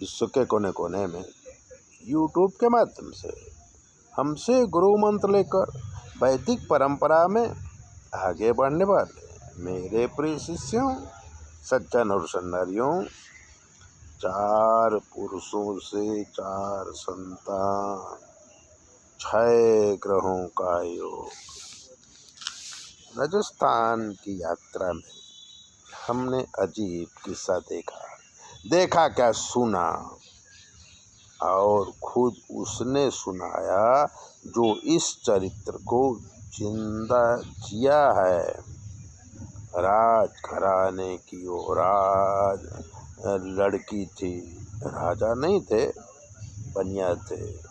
विश्व के कोने कोने में यूट्यूब के माध्यम से हमसे गुरु मंत्र लेकर वैदिक परंपरा में आगे बढ़ने वाले मेरे प्रिय शिष्यों, सज्जन और सन्नारियों, 4 पुरुषों से 4 संतान, 6 ग्रहों का योग। राजस्थान की यात्रा में हमने अजीब किस्सा देखा क्या, सुना, और खुद उसने सुनाया जो इस चरित्र को जिंदा जिया है। राजघराने की वो लड़की थी, राजा नहीं थे, बनिया थे।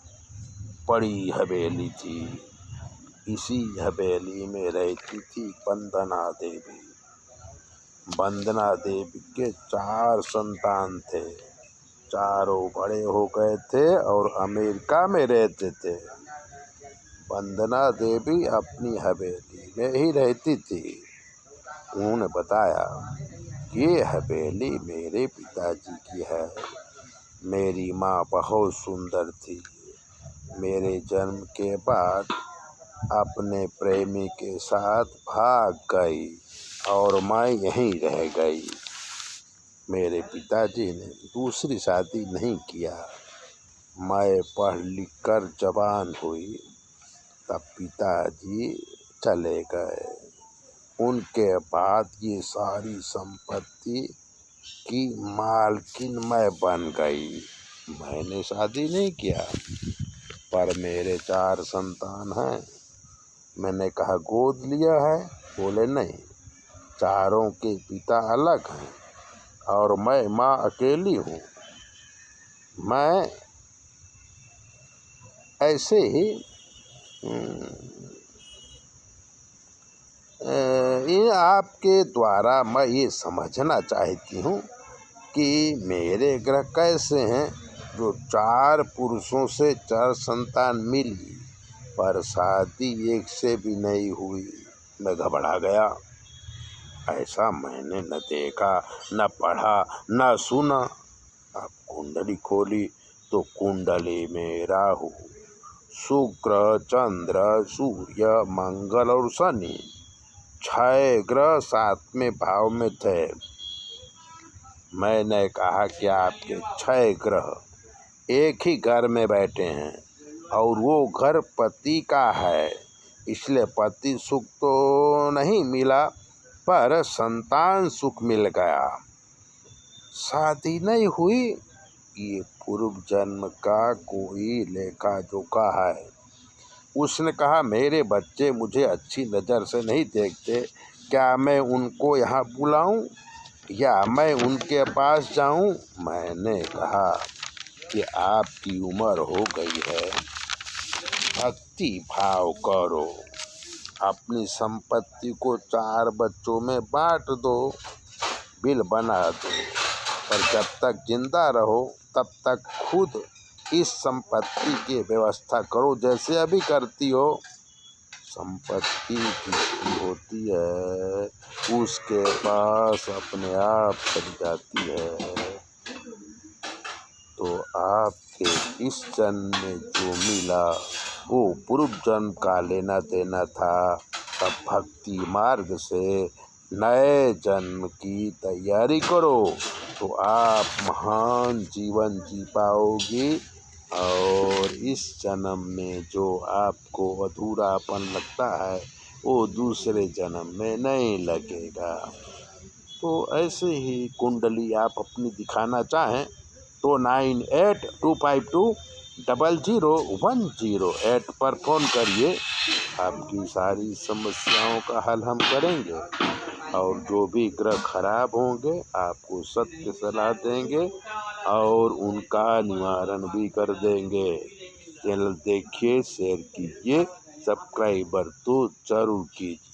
बड़ी हवेली थी, इसी हवेली में रहती थी वंदना देवी। वंदना देवी के 4 संतान थे, चारों बड़े हो गए थे और अमेरिका में रहते थे। वंदना देवी अपनी हवेली में ही रहती थी। उन्होंने बताया, ये हवेली मेरे पिताजी की है। मेरी माँ बहुत सुंदर थी। मेरे जन्म के बाद अपने प्रेमी के साथ भाग गई और मैं यहीं रह गई। मेरे पिताजी ने दूसरी शादी नहीं किया। मैं पढ़ लिख कर जवान हुई तब पिताजी चले गए। उनके बाद ये सारी संपत्ति की मालकिन मैं बन गई। मैंने शादी नहीं किया, पर मेरे 4 संतान हैं। मैंने कहा गोद लिया है? बोले नहीं, चारों के पिता अलग हैं और मैं माँ अकेली हूँ। मैं ऐसे ही आपके द्वारा मैं ये समझना चाहती हूँ कि मेरे ग्रह कैसे हैं जो 4 पुरुषों से 4 संतान मिली, पर शादी एक से भी नहीं हुई। मैं घबरा गया। ऐसा मैंने न देखा, न पढ़ा, न सुना। अब कुंडली खोली तो कुंडली में राहु, शुक्र, चंद्र, सूर्य, मंगल और शनि 6 ग्रह 7वें भाव में थे। मैंने कहा कि आपके 6 ग्रह एक ही घर में बैठे हैं और वो घर पति का है, इसलिए पति सुख तो नहीं मिला पर संतान सुख मिल गया। शादी नहीं हुई, ये पूर्व जन्म का कोई लेखा जोखा है। उसने कहा, मेरे बच्चे मुझे अच्छी नज़र से नहीं देखते, क्या मैं उनको यहाँ बुलाऊं या मैं उनके पास जाऊं? मैंने कहा कि आपकी उम्र हो गई है, भक्ति भाव करो, अपनी संपत्ति को 4 बच्चों में बांट दो, बिल बना दो, पर जब तक जिंदा रहो तब तक खुद इस संपत्ति की व्यवस्था करो जैसे अभी करती हो। संपत्ति किसकी होती है उसके पास अपने आप चली जाती है। तो आपके इस जन्म में जो मिला वो पूर्व जन्म का लेना देना था। तब भक्ति मार्ग से नए जन्म की तैयारी करो तो आप महान जीवन जी पाओगी और इस जन्म में जो आपको अधूरापन लगता है वो दूसरे जन्म में नहीं लगेगा। तो ऐसे ही कुंडली आप अपनी दिखाना चाहें तो 9825200108 पर फ़ोन करिए। आपकी सारी समस्याओं का हल हम करेंगे और जो भी ग्रह खराब होंगे आपको सत्य सलाह देंगे और उनका निवारण भी कर देंगे। चैनल देखिए, शेयर कीजिए, सब्सक्राइबर तो जरूर कीजिए।